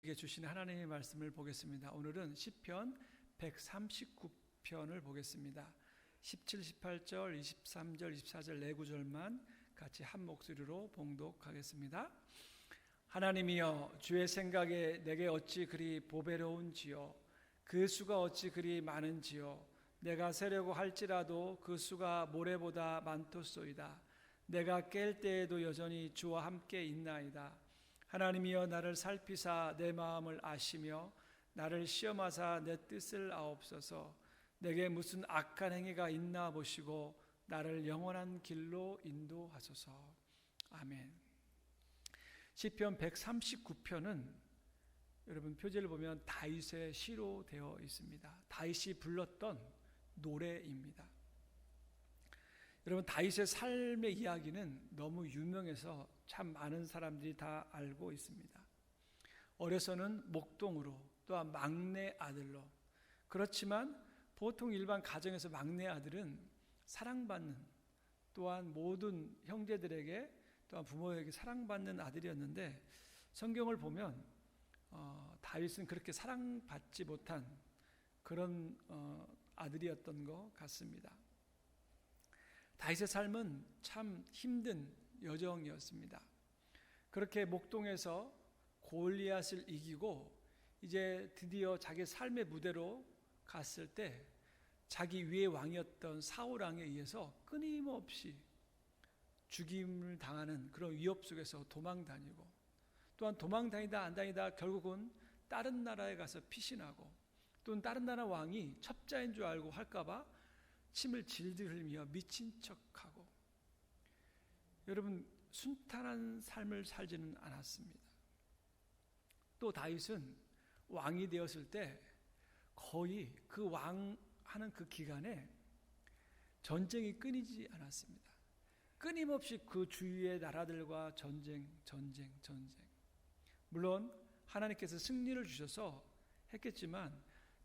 우리에게 주신 하나님의 말씀을 보겠습니다. 오늘은 시편 139편을 보겠습니다. 17, 18절, 23절, 24절 네 구절만 같이 한 목소리로 봉독하겠습니다. 하나님이여, 주의 생각에 내게 어찌 그리 보배로운지요, 그 수가 어찌 그리 많은지요. 내가 세려고 할지라도 그 수가 모래보다 많도소이다. 내가 깰 때에도 여전히 주와 함께 있나이다. 하나님이여, 나를 살피사 내 마음을 아시며 나를 시험하사 내 뜻을 아옵소서. 내게 무슨 악한 행위가 있나 보시고 나를 영원한 길로 인도하소서. 아멘. 시편 139편은 여러분 표제를 보면 다윗의 시로 되어 있습니다. 다윗이 불렀던 노래입니다. 여러분, 다윗의 삶의 이야기는 너무 유명해서 참 많은 사람들이 다 알고 있습니다. 어려서는 목동으로, 또한 막내 아들로. 그렇지만 보통 일반 가정에서 막내 아들은 사랑받는, 또한 모든 형제들에게 또한 부모에게 사랑받는 아들이었는데, 성경을 보면 다윗은 그렇게 사랑받지 못한 그런 아들이었던 것 같습니다. 다윗의 삶은 참 힘든 여정이었습니다. 그렇게 목동에서 골리앗을 이기고 이제 드디어 자기 삶의 무대로 갔을 때 자기 위의 왕이었던 사울 왕에 의해서 끊임없이 죽임을 당하는 그런 위협 속에서 도망 다니고, 또한 도망 다니다 안 다니다 결국은 다른 나라에 가서 피신하고, 또는 다른 나라 왕이 첩자인 줄 알고 할까봐 침을 질질 흘리며 미친 척하고. 여러분, 순탄한 삶을 살지는 않았습니다. 또 다윗은 왕이 되었을 때 거의 그 왕하는 그 기간에 전쟁이 끊이지 않았습니다. 끊임없이 그 주위의 나라들과 전쟁. 물론 하나님께서 승리를 주셔서 했겠지만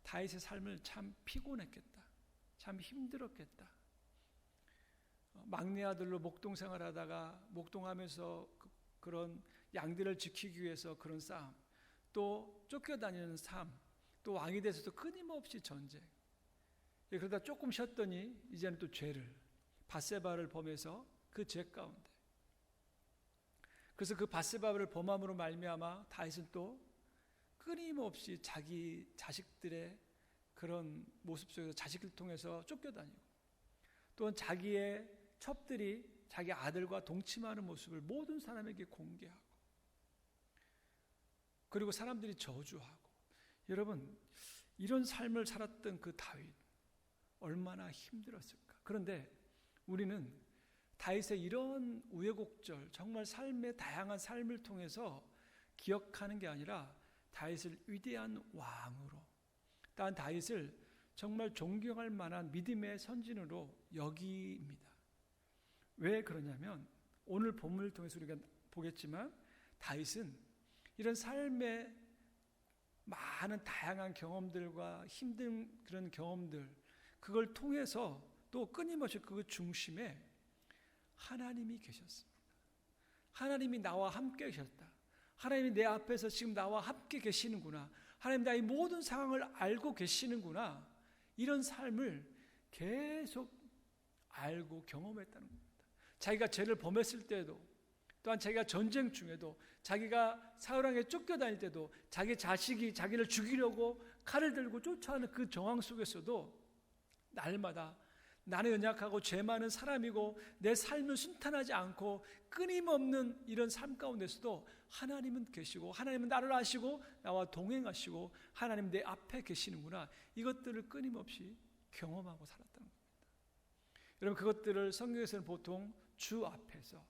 다윗의 삶을 참 피곤했겠다, 참 힘들었겠다. 막내 아들로 목동 생활하다가 목동하면서 그런 양들을 지키기 위해서 그런 싸움, 또 쫓겨다니는 삶, 또 왕이 돼서도 끊임없이 전쟁. 그러다 조금 쉬었더니 이제는 또 죄를, 밧세바를 범해서 그 죄 가운데. 그래서 그 밧세바를 범함으로 말미암아 다윗은 또 끊임없이 자기 자식들의 그런 모습 속에서 자식을 통해서 쫓겨다니고, 또한 자기의 첩들이 자기 아들과 동침하는 모습을 모든 사람에게 공개하고, 그리고 사람들이 저주하고. 여러분, 이런 삶을 살았던 그 다윗 얼마나 힘들었을까. 그런데 우리는 다윗의 이런 우여곡절, 정말 삶의 다양한 삶을 통해서 기억하는 게 아니라 다윗을 위대한 왕으로, 또한 다윗을 정말 존경할 만한 믿음의 선진으로 여깁니다. 왜 그러냐면 오늘 본문을 통해서 우리가 보겠지만 다윗은 이런 삶의 많은 다양한 경험들과 힘든 그런 경험들, 그걸 통해서 또 끊임없이 그 중심에 하나님이 계셨습니다. 하나님이 나와 함께 계셨다. 하나님이 내 앞에서 지금 나와 함께 계시는구나. 하나님, 나의 모든 상황을 알고 계시는구나. 이런 삶을 계속 알고 경험했다는 겁니다. 자기가 죄를 범했을 때도, 또한 자기가 전쟁 중에도, 자기가 사울왕에 쫓겨다닐 때도, 자기 자식이 자기를 죽이려고 칼을 들고 쫓아오는 그 정황 속에서도 날마다 나는 연약하고 죄 많은 사람이고 내 삶은 순탄하지 않고 끊임없는 이런 삶 가운데서도 하나님은 계시고, 하나님은 나를 아시고 나와 동행하시고, 하나님 내 앞에 계시는구나. 이것들을 끊임없이 경험하고 살았다는 겁니다. 여러분, 그것들을 성경에서는 보통 주 앞에서,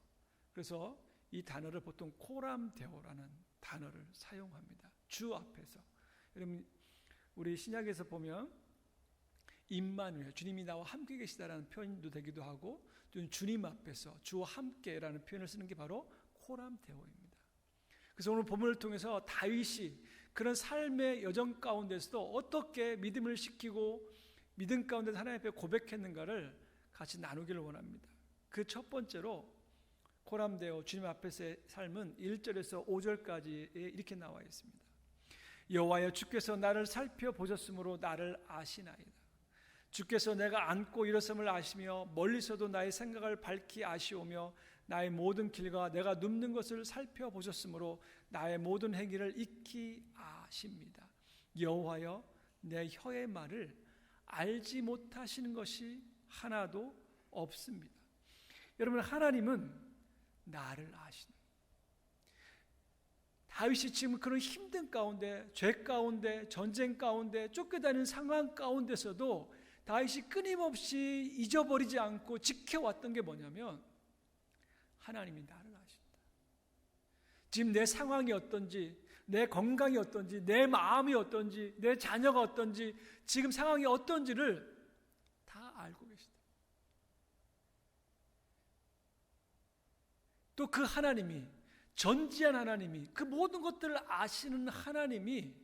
그래서 이 단어를 보통 코람데오라는 단어를 사용합니다. 주 앞에서. 여러분, 우리 신약에서 보면 임마누엘, 주님이 나와 함께 계시다라는 표현도 되기도 하고, 또 주님 앞에서 주와 함께라는 표현을 쓰는 게 바로 코람데오입니다. 그래서 오늘 본문을 통해서 다윗이 그런 삶의 여정 가운데서도 어떻게 믿음을 지키고 믿음 가운데서 하나님 앞에 고백했는가를 같이 나누기를 원합니다. 그 첫 번째로 코람데오, 주님 앞에서의 삶은 1절에서 5절까지에 이렇게 나와 있습니다. 여호와여, 주께서 나를 살펴보셨으므로 나를 아시나이다. 주께서 내가 앉고 일어섬을 아시며 멀리서도 나의 생각을 밝히 아시오며 나의 모든 길과 내가 눕는 것을 살펴보셨으므로 나의 모든 행위를 익히 아십니다. 여호와여, 내 혀의 말을 알지 못하시는 것이 하나도 없습니다. 여러분, 하나님은 나를 아시는, 다윗이 지금 그런 힘든 가운데, 죄 가운데, 전쟁 가운데, 쫓겨다니는 상황 가운데서도 다윗이 끊임없이 잊어버리지 않고 지켜왔던 게 뭐냐면 하나님이 나를 아신다. 지금 내 상황이 어떤지, 내 건강이 어떤지, 내 마음이 어떤지, 내 자녀가 어떤지, 지금 상황이 어떤지를 다 알고 계신다. 또 그 하나님이, 전지한 하나님이, 그 모든 것들을 아시는 하나님이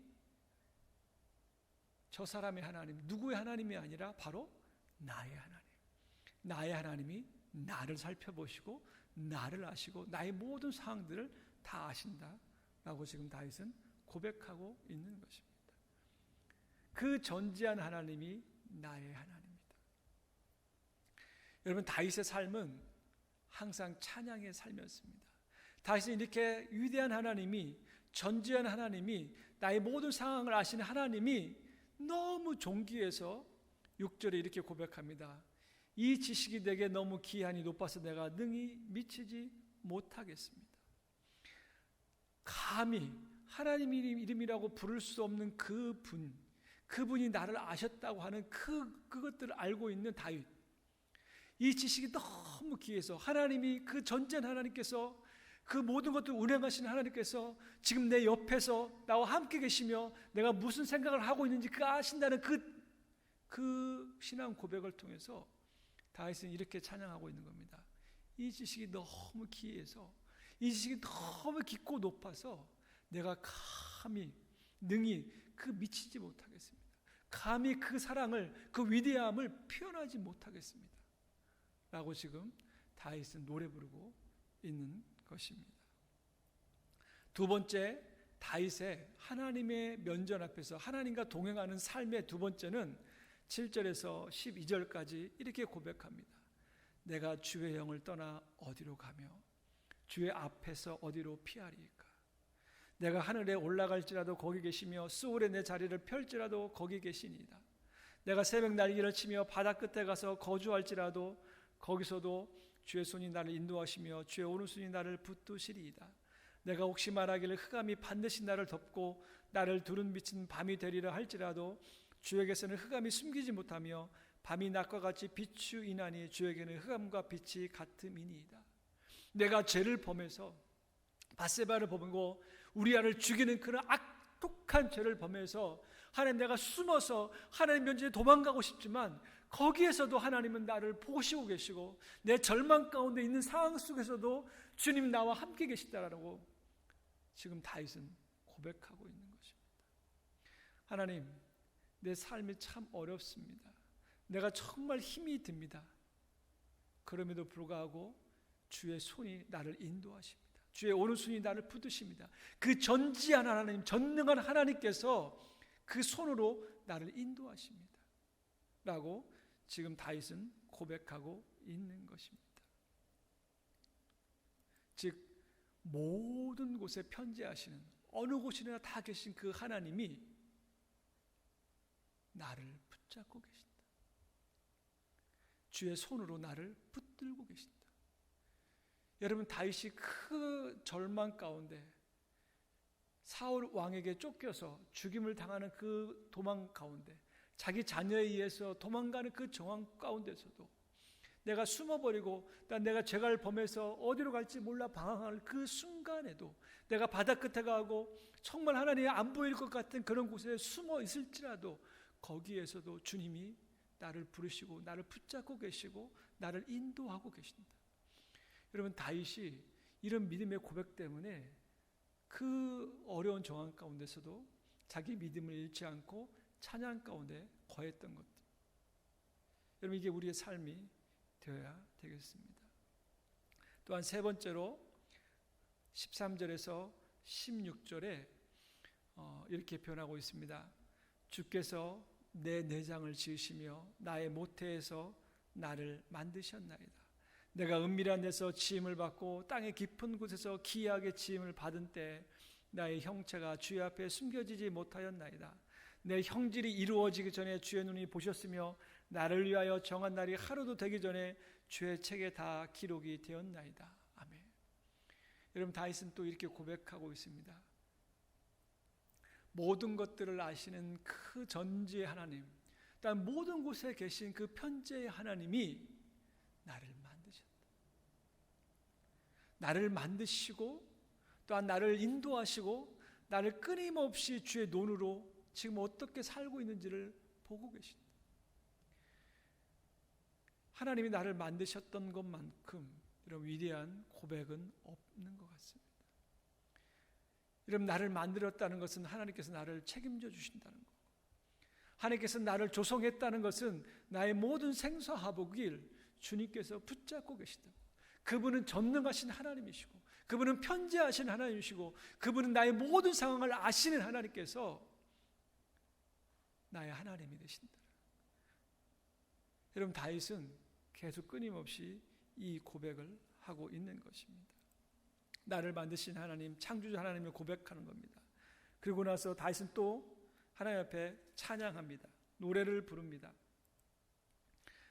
저 사람의 하나님, 누구의 하나님이 아니라 바로 나의 하나님, 나의 하나님이 나를 살펴보시고 나를 아시고 나의 모든 상황들을 다 아신다라고 지금 다윗은 고백하고 있는 것입니다. 그 전지한 하나님이 나의 하나님입니다. 여러분, 다윗의 삶은 항상 찬양의 삶이었습니다. 다윗은 이렇게 위대한 하나님이, 전지한 하나님이, 나의 모든 상황을 아시는 하나님이 너무 존귀해서 6절에 이렇게 고백합니다. 이 지식이 내게 너무 귀하니 높아서 내가 능히 미치지 못하겠습니다. 감히 하나님 이름이라고 부를 수 없는 그분이 나를 아셨다고 하는 그것들을 알고 있는 다윗, 이 지식이 너무 귀해서 하나님이, 그 전지한 하나님께서, 그 모든 것들을 운행하시는 하나님께서 지금 내 옆에서 나와 함께 계시며 내가 무슨 생각을 하고 있는지 그 아신다는 그 신앙 고백을 통해서 다윗은 이렇게 찬양하고 있는 겁니다. 이 지식이 너무 귀해서, 이 지식이 너무 깊고 높아서 내가 감히 능히 미치지 못하겠습니다. 감히 그 사랑을, 그 위대함을 표현하지 못하겠습니다 라고 지금 다윗은 노래 부르고 있는 것입니다. 두 번째, 다윗의 하나님의 면전 앞에서 하나님과 동행하는 삶의 두 번째는 7절에서 12절까지 이렇게 고백합니다. 내가 주의 영을 떠나 어디로 가며 주의 앞에서 어디로 피하리이까? 내가 하늘에 올라갈지라도 거기 계시며 수월에 내 자리를 펼지라도 거기 계시니이다. 내가 새벽 날개를 치며 바다 끝에 가서 거주할지라도 거기서도 주의 손이 나를 인도하시며 주의 오른손이 나를 붙드시리이다. 내가 혹시 말하기를 흑암이 반드시 나를 덮고 나를 두른 빛은 밤이 되리라 할지라도 주에게서는 흑암이 숨기지 못하며 밤이 낮과 같이 비추이나니 주에게는 흑암과 빛이 같음이니이다. 내가 죄를 범해서 밧세바를 범하고 우리아를 죽이는 그런 악독한 죄를 범해서 하나님, 내가 숨어서 하나님 면전에 도망가고 싶지만 거기에서도 하나님은 나를 보시고 계시고 내 절망 가운데 있는 상황 속에서도 주님 나와 함께 계시다라고 지금 다윗은 고백하고 있는 것입니다. 하나님, 내 삶이 참 어렵습니다. 내가 정말 힘이 듭니다. 그럼에도 불구하고 주의 손이 나를 인도하십니다. 주의 오른손이 나를 붙드십니다. 그 전지한 하나님, 전능한 하나님께서 그 손으로 나를 인도하십니다 라고 지금 다윗은 고백하고 있는 것입니다. 즉 모든 곳에 편재하시는, 어느 곳이나 다 계신 그 하나님이 나를 붙잡고 계신다. 주의 손으로 나를 붙들고 계신다. 여러분, 다윗이 그 절망 가운데 사울 왕에게 쫓겨서 죽임을 당하는 그 도망 가운데, 자기 자녀에 의해서 도망가는 그 정황 가운데서도 내가 숨어버리고 내가 죄를 범해서 어디로 갈지 몰라 방황할 그 순간에도 내가 바다 끝에 가고 정말 하나님이 안 보일 것 같은 그런 곳에 숨어 있을지라도 거기에서도 주님이 나를 부르시고 나를 붙잡고 계시고 나를 인도하고 계신다. 여러분, 다윗이 이런 믿음의 고백 때문에 그 어려운 정황 가운데서도 자기 믿음을 잃지 않고 찬양 가운데 거했던 것들, 여러분, 이게 우리의 삶이 되어야 되겠습니다. 또한 세 번째로 13절에서 16절에 이렇게 표현하고 있습니다. 주께서 내 내장을 지으시며 나의 모태에서 나를 만드셨나이다. 내가 은밀한 데서 지음을 받고 땅의 깊은 곳에서 기이하게 지음을 받은 때 나의 형체가 주의 앞에 숨겨지지 못하였나이다. 내 형질이 이루어지기 전에 주의 눈이 보셨으며 나를 위하여 정한 날이 하루도 되기 전에 주의 책에 다 기록이 되었나이다. 아멘. 여러분, 다윗은 또 이렇게 고백하고 있습니다. 모든 것들을 아시는 그 전지의 하나님, 또한 모든 곳에 계신 그 편재의 하나님이 나를 만드셨다. 나를 만드시고 또한 나를 인도하시고 나를 끊임없이 주의 눈으로 지금 어떻게 살고 있는지를 보고 계신다. 하나님이 나를 만드셨던 것만큼 이런 위대한 고백은 없는 것 같습니다. 여러분, 나를 만들었다는 것은 하나님께서 나를 책임져 주신다는 것, 하나님께서 나를 조성했다는 것은 나의 모든 생사화복을 주님께서 붙잡고 계시다. 그분은 전능하신 하나님이시고 그분은 편재하신 하나님이시고 그분은 나의 모든 상황을 아시는 하나님께서 나의 하나님이 되신다. 여러분, 다윗은 계속 끊임없이 이 고백을 하고 있는 것입니다. 나를 만드신 하나님, 창조주 하나님을 고백하는 겁니다. 그리고 나서 다윗은 또 하나님 앞에 찬양합니다. 노래를 부릅니다.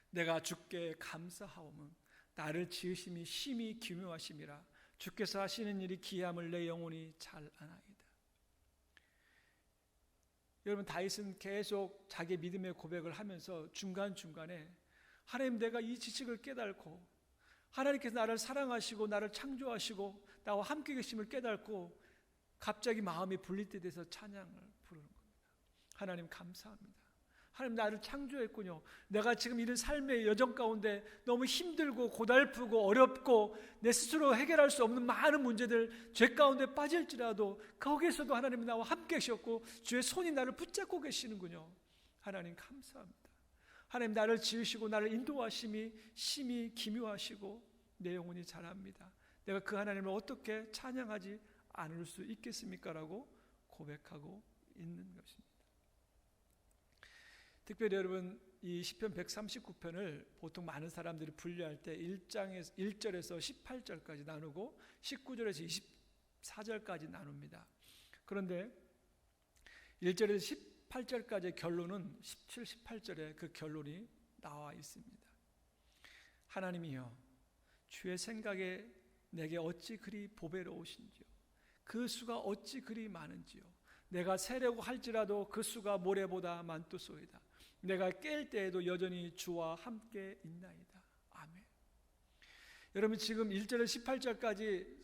내가 주께 감사하오며 나를 지으심이 심히 기묘하심이라. 주께서 하시는 일이 기이함을 내 영혼이 잘 아나이다. 여러분, 다윗은 계속 자기 믿음의 고백을 하면서 중간중간에 하나님, 내가 이 지식을 깨닫고 하나님께서 나를 사랑하시고 나를 창조하시고 나와 함께 계심을 깨닫고 갑자기 마음이 불릴 때 돼서 찬양을 부르는 겁니다. 하나님 감사합니다. 하나님, 나를 창조했군요. 내가 지금 이런 삶의 여정 가운데 너무 힘들고 고달프고 어렵고 내 스스로 해결할 수 없는 많은 문제들, 죄 가운데 빠질지라도 거기에서도 하나님이 나와 함께 계셨고 주의 손이 나를 붙잡고 계시는군요. 하나님 감사합니다. 하나님, 나를 지으시고 나를 인도하심이 심히 기묘하시고 내 영혼이 잘합니다. 내가 그 하나님을 어떻게 찬양하지 않을 수 있겠습니까? 라고 고백하고 있는 것입니다. 특별히 여러분, 이 시편 139편을 보통 많은 사람들이 분류할 때 1절에서 18절까지 나누고 19절에서 24절까지 나눕니다. 그런데 1절에서 18절까지의 결론은 17, 18절에 그 결론이 나와 있습니다. 하나님이여, 주의 생각에 내게 어찌 그리 보배로우신지요. 그 수가 어찌 그리 많은지요. 내가 세려고 할지라도 그 수가 모래보다 많도소이다. 내가 깰 때에도 여전히 주와 함께 있나이다. 아멘. 여러분, 지금 1절에서 18절까지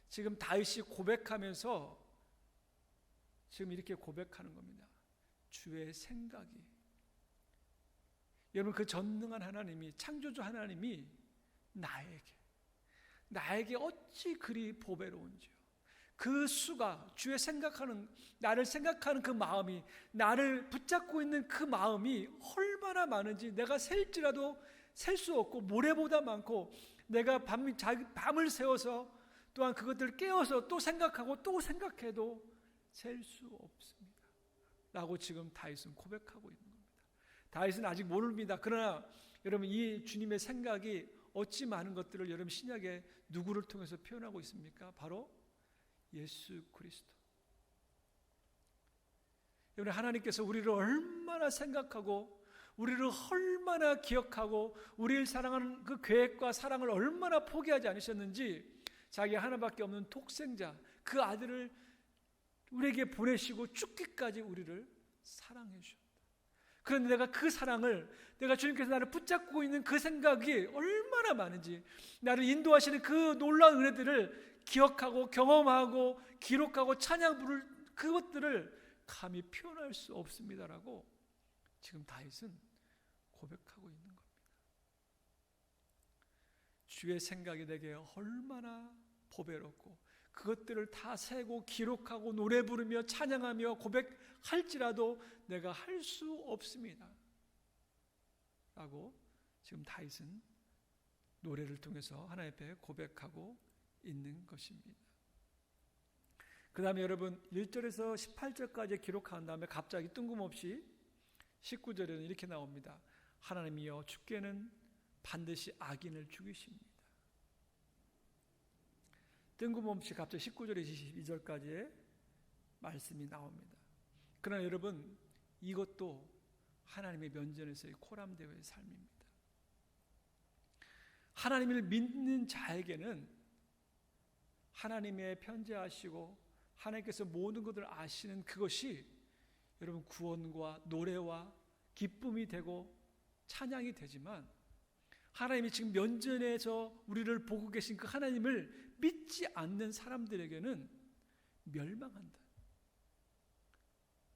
지금 다윗이 고백하면서 지금 이렇게 고백하는 겁니다. 주의 생각이, 여러분, 그 전능한 하나님이, 창조주 하나님이 나에게 어찌 그리 보배로운지요. 그 수가, 주의 생각하는, 나를 생각하는 그 마음이, 나를 붙잡고 있는 그 마음이 얼마나 많은지 내가 셀지라도 셀 수 없고 모래보다 많고, 내가 밤을 새워서 또한 그것들을 깨워서 또 생각하고 또 생각해도 셀 수 없습니다 라고 지금 다윗은 고백하고 있는 겁니다. 다윗은 아직 모릅니다. 그러나 여러분, 이 주님의 생각이 어찌 많은 것들을 여러분 신약에 누구를 통해서 표현하고 있습니까? 바로 예수 그리스도. 여러분, 하나님께서 우리를 얼마나 생각하고 우리를 얼마나 기억하고 우리를 사랑하는 그 계획과 사랑을 얼마나 포기하지 않으셨는지, 자기 하나밖에 없는 독생자 그 아들을 우리에게 보내시고 죽기까지 우리를 사랑해 주셨다. 그런데 내가 그 사랑을, 내가 주님께서 나를 붙잡고 있는 그 생각이 얼마나 많은지, 나를 인도하시는 그 놀라운 은혜들을 기억하고 경험하고 기록하고 찬양 부를 그것들을 감히 표현할 수 없습니다라고 지금 다윗은 고백하고 있는 겁니다. 주의 생각이 내게 얼마나 보배롭고 그것들을 다 세고 기록하고 노래 부르며 찬양하며 고백할지라도 내가 할 수 없습니다 라고 지금 다윗은 노래를 통해서 하나님 앞에 고백하고 있는 것입니다. 그 다음에 여러분 1절에서 18절까지 기록한 다음에 갑자기 뜬금없이 19절에는 이렇게 나옵니다. 하나님이여 주께는 반드시 악인을 죽이십니다. 뜬금없이 갑자기 19절에서 22절까지의 말씀이 나옵니다. 그러나 여러분 이것도 하나님의 면전에서의 코람데오의 삶입니다. 하나님을 믿는 자에게는 하나님의 편재하시고 하나님께서 모든 것을 아시는 그것이 여러분 구원과 노래와 기쁨이 되고 찬양이 되지만 하나님이 지금 면전에서 우리를 보고 계신 그 하나님을 믿지 않는 사람들에게는 멸망한다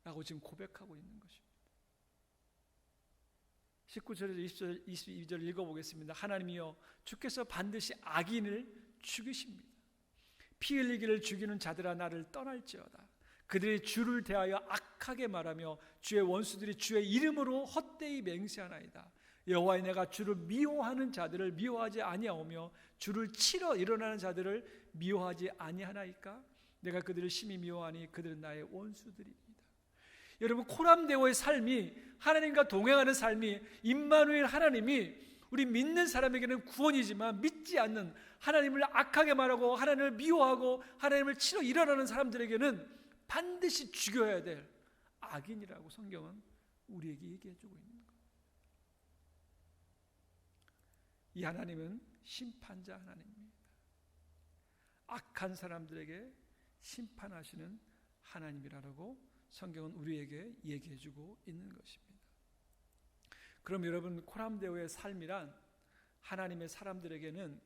라고 지금 고백하고 있는 것입니다. 19절에서 20절, 22절 읽어보겠습니다. 하나님이여 주께서 반드시 악인을 죽이십니다. 피 흘리기를 죽이는 자들아 나를 떠날지어다. 그들이 주를 대하여 악하게 말하며 주의 원수들이 주의 이름으로 헛되이 맹세하나이다. 여호와여 내가 주를 미워하는 자들을 미워하지 아니하오며 주를 치러 일어나는 자들을 미워하지 아니하나이까. 내가 그들을 심히 미워하니 그들은 나의 원수들입니다. 여러분 코람데오의 삶이 하나님과 동행하는 삶이 임마누엘 하나님이 우리 믿는 사람에게는 구원이지만 믿지 않는 하나님을 악하게 말하고 하나님을 미워하고 하나님을 치러 일어나는 사람들에게는 반드시 죽여야 될 악인이라고 성경은 우리에게 얘기해주고 있는 거예요. 이 하나님은 심판자 하나님입니다. 악한 사람들에게 심판하시는 하나님이라고 성경은 우리에게 얘기해주고 있는 것입니다. 그럼 여러분 코람데오의 삶이란 하나님의 사람들에게는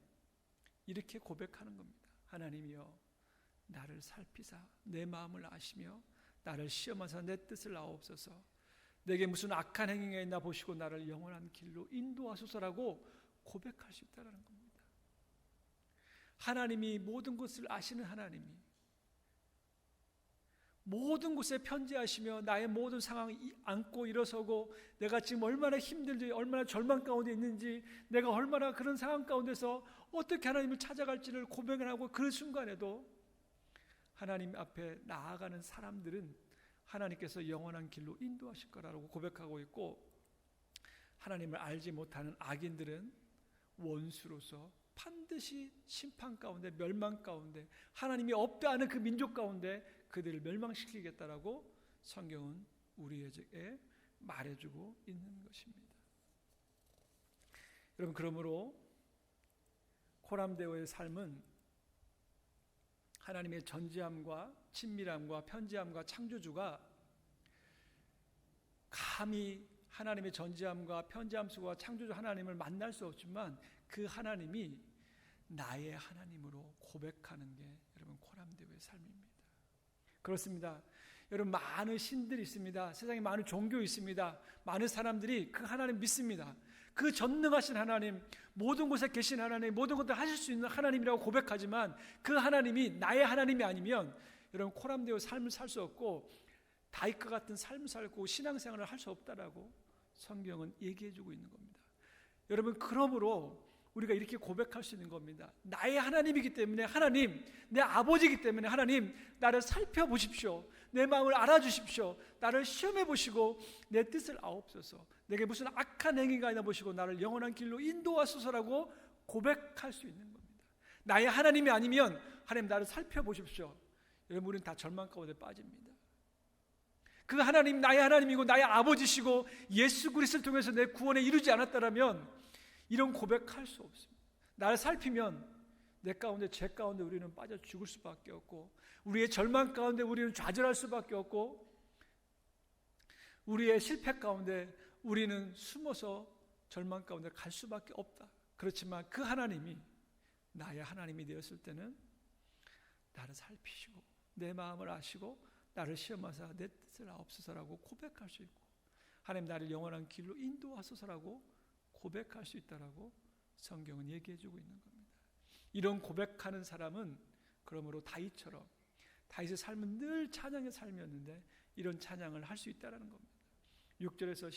이렇게 고백하는 겁니다. 하나님이여 나를 살피사 내 마음을 아시며 나를 시험하사 내 뜻을 아옵소서. 내게 무슨 악한 행위가 있나 보시고 나를 영원한 길로 인도하소서라고 고백할 수 있다는 겁니다. 하나님이 모든 것을 아시는 하나님이 모든 곳에 편재하시며 나의 모든 상황을 안고 일어서고 내가 지금 얼마나 힘들지 얼마나 절망 가운데 있는지 내가 얼마나 그런 상황 가운데서 어떻게 하나님을 찾아갈지를 고백을 하고 그 순간에도 하나님 앞에 나아가는 사람들은 하나님께서 영원한 길로 인도하실 거라고 고백하고 있고 하나님을 알지 못하는 악인들은 원수로서 반드시 심판 가운데 멸망 가운데 하나님이 없다 하는 그 민족 가운데 그들을 멸망시키겠다라고 성경은 우리에게 말해주고 있는 것입니다. 여러분 그러므로 코람데오의 삶은 하나님의 전지함과 친밀함과 편지함과 창조주가 감히 하나님의 전지함과 편지함 속과 창조주 하나님을 만날 수 없지만 그 하나님이 나의 하나님으로 고백하는 게 여러분 코람데오의 삶입니다. 그렇습니다. 여러분 많은 신들이 있습니다. 세상에 많은 종교 있습니다. 많은 사람들이 그 하나님 믿습니다. 그 전능하신 하나님, 모든 곳에 계신 하나님, 모든 것들 하실 수 있는 하나님이라고 고백하지만 그 하나님이 나의 하나님이 아니면 여러분 코람데오 삶을 살 수 없고 다윗과 같은 삶을 살고 신앙생활을 할 수 없다라고 성경은 얘기해주고 있는 겁니다. 여러분 그러므로 우리가 이렇게 고백할 수 있는 겁니다. 나의 하나님이기 때문에 하나님, 내 아버지이기 때문에 하나님 나를 살펴보십시오. 내 마음을 알아주십시오. 나를 시험해 보시고 내 뜻을 아옵소서. 내게 무슨 악한 행위가 있나 보시고 나를 영원한 길로 인도하소서라고 고백할 수 있는 겁니다. 나의 하나님이 아니면 하나님 나를 살펴보십시오. 여러분 우리는 다 절망 가운데 빠집니다. 그 하나님 나의 하나님이고 나의 아버지시고 예수 그리스도를 통해서 내 구원에 이루지 않았다면 이런 고백할 수 없습니다. 나를 살피면 내 가운데 죄 가운데 우리는 빠져 죽을 수밖에 없고 우리의 절망 가운데 우리는 좌절할 수밖에 없고 우리의 실패 가운데 우리는 숨어서 절망 가운데 갈 수밖에 없다. 그렇지만 그 하나님이 나의 하나님이 되었을 때는 나를 살피시고 내 마음을 아시고 나를 시험하사 내 뜻을 아옵소서라고 고백할 수 있고 하나님 나를 영원한 길로 인도하소서라고 고백할 수 있다라고 성경은 얘기해주고 있는 겁니다. 이런 고백하는 사람은 그러므로 다윗처럼 다윗의 삶은 늘 찬양의 삶이었는데 이런 찬양을 할 수 있다라는 겁니다. 6절에서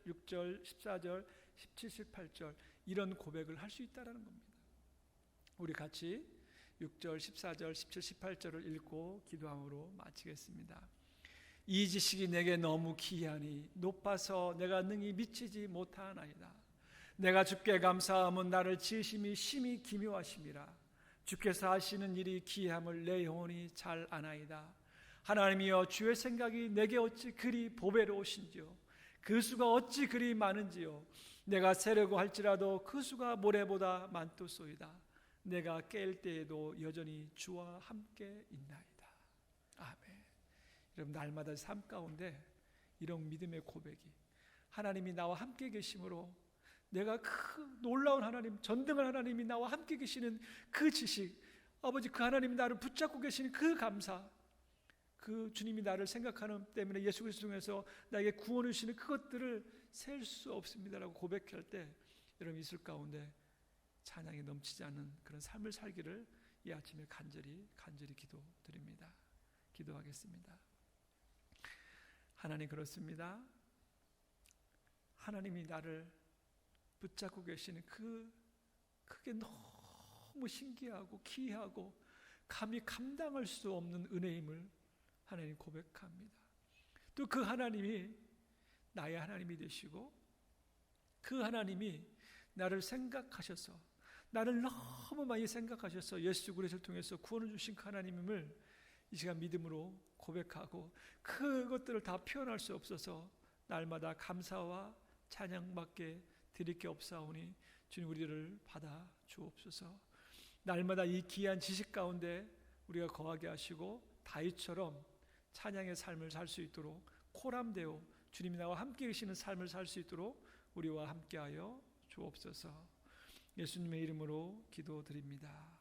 6절, 14절, 17, 18절 이런 고백을 할 수 있다라는 겁니다. 우리 같이 6절, 14절, 17, 18절을 읽고 기도함으로 마치겠습니다. 이 지식이 내게 너무 기이하니 높아서 내가 능히 미치지 못하나이다. 내가 주께 감사함은 나를 지으심이 심히 기묘하심이라. 주께서 하시는 일이 기이함을 내 영혼이 잘 아나이다. 하나님이여, 주의 생각이 내게 어찌 그리 보배로우신지요. 그 수가 어찌 그리 많은지요. 내가 세려고 할지라도 그 수가 모래보다 많도소이다. 내가 깰 때에도 여전히 주와 함께 있나이다. 아멘. 여러분, 날마다 삶 가운데 이런 믿음의 고백이, 하나님이 나와 함께 계심으로 내가 그 놀라운 하나님, 전등한 하나님이 나와 함께 계시는 그 지식, 아버지 그 하나님이 나를 붙잡고 계시는 그 감사, 그 주님이 나를 생각하는 때문에 예수 그리스도 통해서 나에게 구원을 주시는 그것들을 셀 수 없습니다라고 고백할 때 여러분 있을 가운데 찬양이 넘치지 않는 그런 삶을 살기를 이 아침에 간절히 기도드립니다. 기도하겠습니다. 하나님, 그렇습니다. 하나님이 나를 붙잡고 계시는 그게 너무 신기하고 기이하고 감히 감당할 수 없는 은혜임을 하나님 고백합니다. 또 그 하나님이 나의 하나님이 되시고 그 하나님이 나를 생각하셔서, 나를 너무 많이 생각하셔서 예수 그리스도를 통해서 구원을 주신 그 하나님임을 이 시간 믿음으로 고백하고, 그것들을 다 표현할 수 없어서 날마다 감사와 찬양밖에 드릴 게 없사오니 주님, 우리를 받아 주옵소서. 날마다 이 귀한 지식 가운데 우리가 거하게 하시고 다윗처럼 찬양의 삶을 살 수 있도록, 코람되어 주님이 나와 함께 계시는 삶을 살 수 있도록 우리와 함께하여 주옵소서. 예수님의 이름으로 기도드립니다.